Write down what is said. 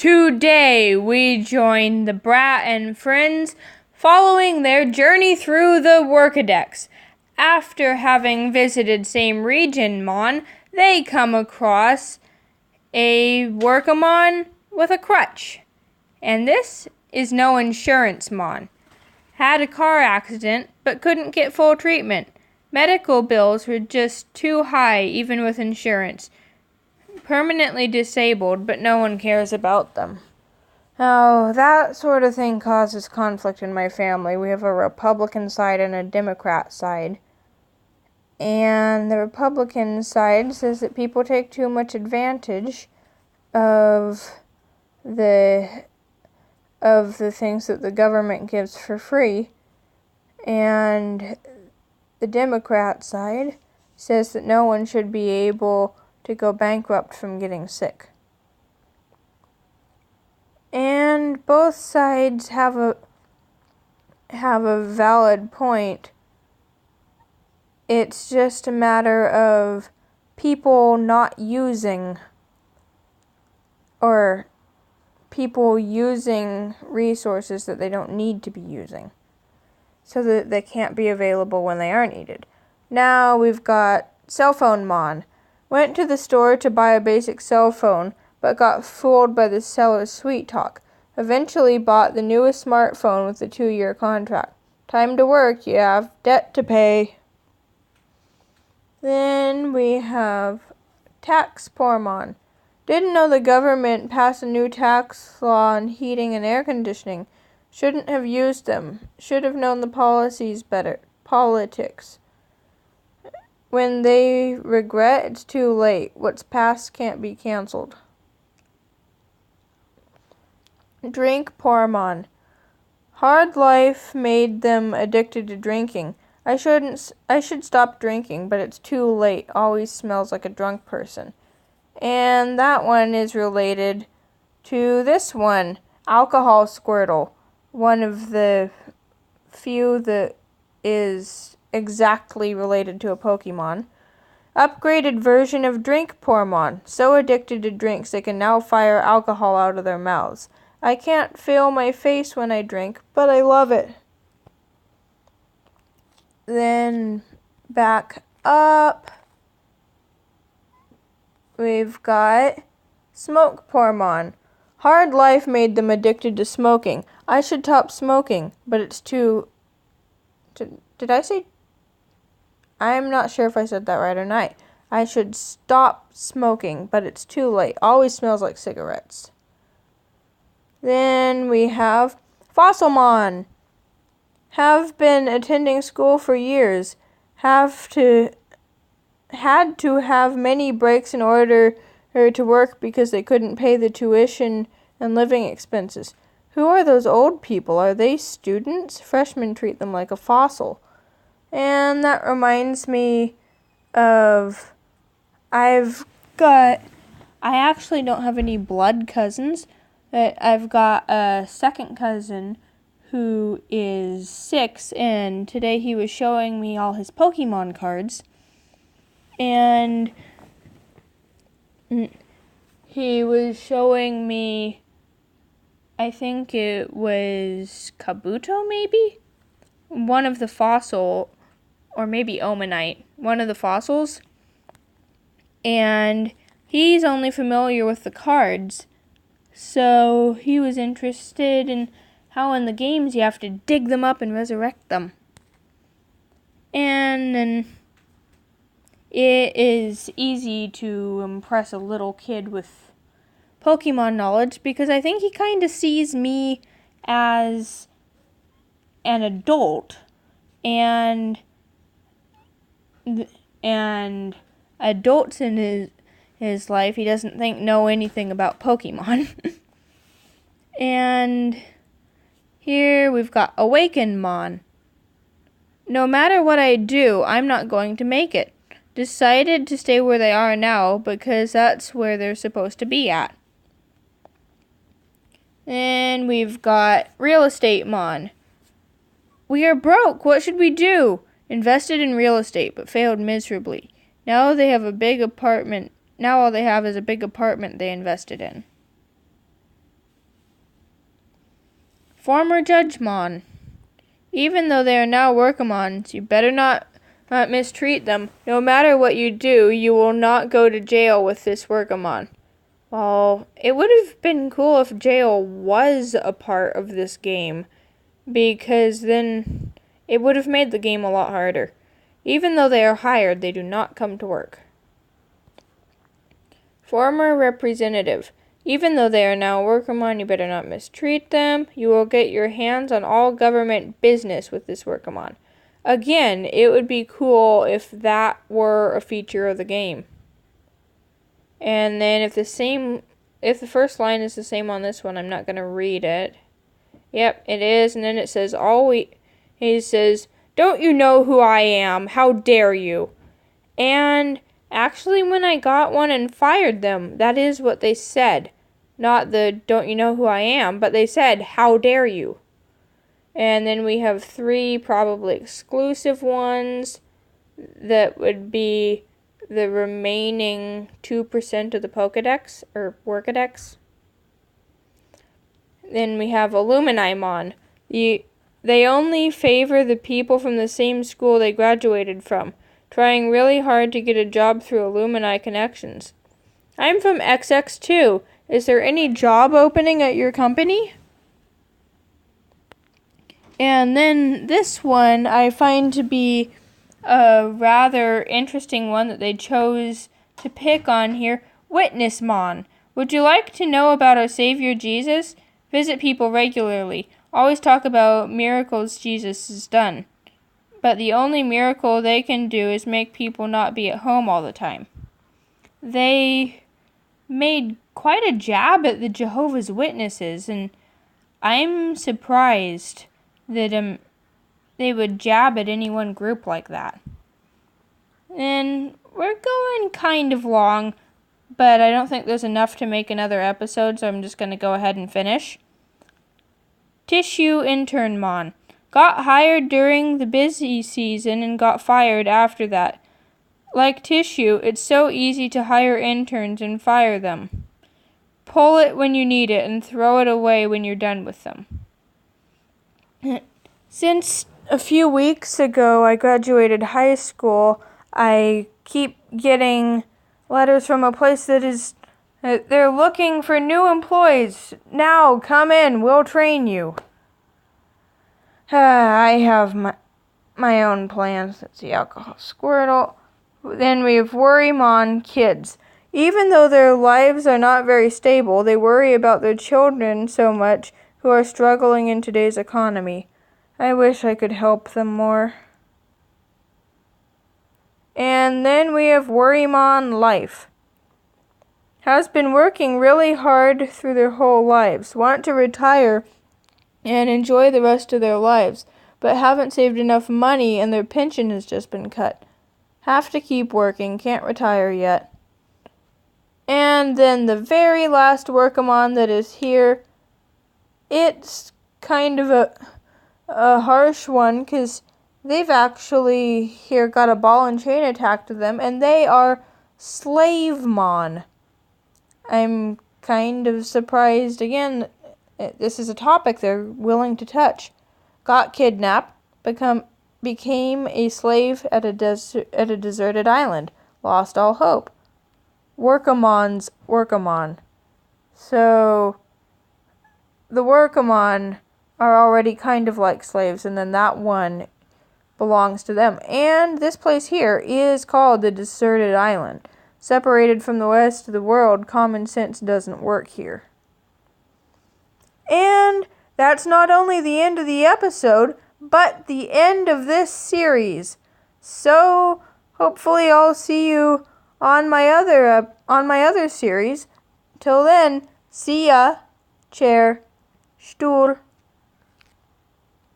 Today we join the Brat and friends following their journey through the Workadex. After having visited same region Mon, they come across a WorkeMon with a crutch. And this is no insurance Mon. Had a car accident but couldn't get full treatment. Medical bills were just too high even with insurance. Permanently disabled, but no one cares about them. Oh, that sort of thing causes conflict in my family. We have a Republican side and a Democrat side. And the Republican side says that people take too much advantage of the things that the government gives for free. And the Democrat side says that no one should be able to go bankrupt from getting sick. And both sides have a valid point. It's just a matter of people not using, or people using resources that they don't need to be using, so that they can't be available when they are needed. Now we've got cell phone Mon. Went to the store to buy a basic cell phone, but got fooled by the seller's sweet talk. Eventually bought the newest smartphone with a 2-year contract. Time to work, you have debt to pay. Then we have tax Pormon. Didn't know the government passed a new tax law on heating and air conditioning. Shouldn't have used them. Should have known the policies better. Politics. When they regret, it's too late. What's past can't be canceled. Drink Pormon. Hard life made them addicted to drinking. I should stop drinking, but it's too late. Always smells like a drunk person. And that one is related to this one, Alcohol Squirtle. One of the few that is exactly related to a Pokemon. Upgraded version of Drink Pormon. So addicted to drinks they can now fire alcohol out of their mouths. I can't feel my face when I drink, but I love it. Then back up, we've got Smoke Pormon. Hard life made them addicted to smoking. I should stop smoking, but it's too... Did I say... I'm not sure if I said that right or not. I should stop smoking, but it's too late. Always smells like cigarettes. Then we have Fossilmon. Have been attending school for years. Had to have many breaks in order to work because they couldn't pay the tuition and living expenses. Who are those old people? Are they students? Freshmen treat them like a fossil. And that reminds me of, I actually don't have any blood cousins, but I've got a second cousin who is 6, and today he was showing me all his Pokemon cards, and he was showing me, I think it was Kabuto maybe? One of the fossil, or maybe Omanite, one of the fossils, and he's only familiar with the cards, so he was interested in how in the games you have to dig them up and resurrect them. And then it is easy to impress a little kid with Pokemon knowledge because I think he kind of sees me as an adult and adults in his life he doesn't know anything about Pokemon. And here we've got Awaken Mon. No matter what I do, I'm not going to make it. Decided to stay where they are now because that's where they're supposed to be at. Then we've got Real Estate Mon. We are broke. What should we do? Invested in real estate, but failed miserably. Now all they have is a big apartment they invested in. Former Judgemon. Even though they are now WorkeMon's, you better not mistreat them. No matter what you do, you will not go to jail with this WorkeMon. Well, it would have been cool if jail was a part of this game, because then it would have made the game a lot harder. Even though they are hired, they do not come to work. Former Representative. Even though they are now WorkeMon, you better not mistreat them. You will get your hands on all government business with this WorkeMon. Again, it would be cool if that were a feature of the game. And then if the first line is the same on this one, I'm not going to read it. Yep, it is. And then it says, he says, "Don't you know who I am? How dare you?" And actually, when I got one and fired them, that is what they said. Not the "don't you know who I am," but they said, "How dare you?" And then we have 3 probably exclusive ones that would be the remaining 2% of the Pokedex, or Workadex. Then we have Illuminimon. They only favor the people from the same school they graduated from, trying really hard to get a job through Illumini connections. I'm from XX2. Is there any job opening at your company? And then this one I find to be a rather interesting one that they chose to pick on here. WitnessMon. Would you like to know about our Savior Jesus? Visit people regularly. Always talk about miracles Jesus has done. But the only miracle they can do is make people not be at home all the time. They made quite a jab at the Jehovah's Witnesses, and I'm surprised that they would jab at any one group like that. And we're going kind of long, but I don't think there's enough to make another episode, so I'm just going to go ahead and finish. Tissue Internmon. Got hired during the busy season and got fired after that. Like Tissue, it's so easy to hire interns and fire them. Pull it when you need it and throw it away when you're done with them. Since a few weeks ago I graduated high school, I keep getting letters from a place that is, they're looking for new employees. Now, come in, we'll train you. I have my own plans. Let's see, Alcohol Squirtle. Then we have WorryMon Kids. Even though their lives are not very stable, they worry about their children so much who are struggling in today's economy. I wish I could help them more. And then we have WorryMon Life. Has been working really hard through their whole lives. Want to retire and enjoy the rest of their lives, but haven't saved enough money and their pension has just been cut. Have to keep working, can't retire yet. And then the very last WorkeMon that is here, it's kind of a harsh one, because they've actually here got a ball and chain attacked to them, and they are Slavemon. I'm kind of surprised again. This is a topic they're willing to touch. Got kidnapped, became a slave at a deserted island. Lost all hope. WorkeMon's WorkeMon. So the WorkeMon are already kind of like slaves, and then that one belongs to them. And this place here is called the Deserted Island. Separated from the rest of the world, common sense doesn't work here. And that's not only the end of the episode, but the end of this series. So hopefully I'll see you on my other series. Till then, see ya. Chair. Stuhl.